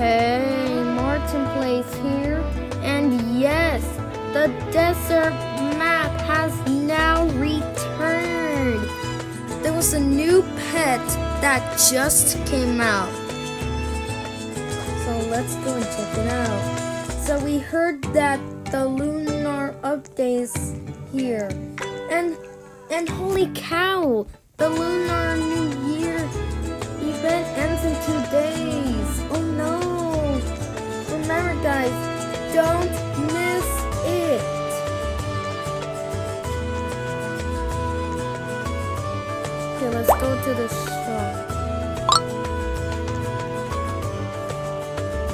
Okay, Martin Place here. And yes, the desert map has now returned. There was a new pet that just came out. So let's go and check it out. So we heard that the lunar updates here. And holy cow, the Lunar New Year event ends in 2 days. Oh no. Remember guys, don't miss it. Okay, let's go to the shop.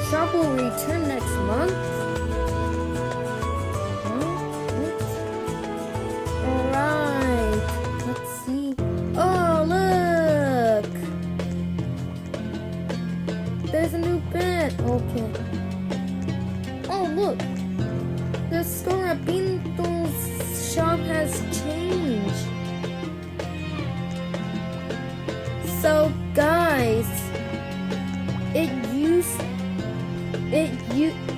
Shop will return next month. There's a new bed. Okay. Oh, look. The store at Beetle's shop has changed. So, guys,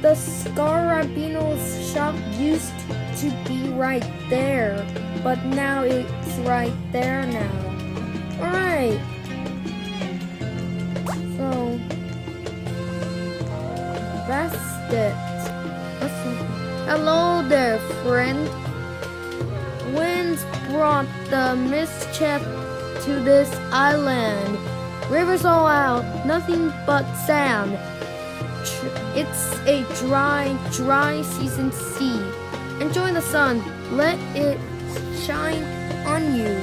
the Scarabino's shop used to be right there, but now it's right there now. Alright. So that's it. Hello there, friend. Winds brought the mischief to this island. Rivers all out, nothing but sand. It's a dry season sea. Enjoy the sun, let it shine on you.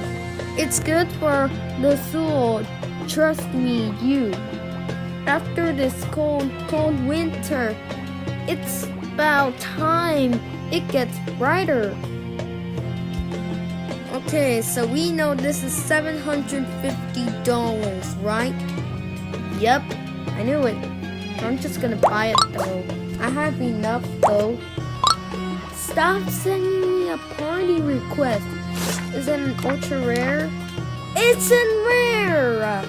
It's good for the soul, trust me, you. After this cold winter, it's about time it gets brighter. Okay, so we know this is $750, right? Yep, I knew it. I'm just gonna buy it though. I have enough though. Stop sending me a party request. Is it an ultra rare? It's in rare!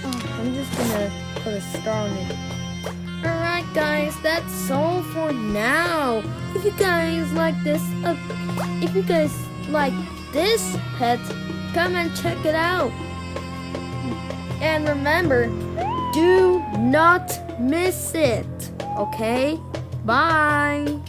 Oh, I'm just gonna put a star on it. Alright guys, that's all for now. If you guys like this pet, come and check it out. And remember, do not miss it. Okay? Bye.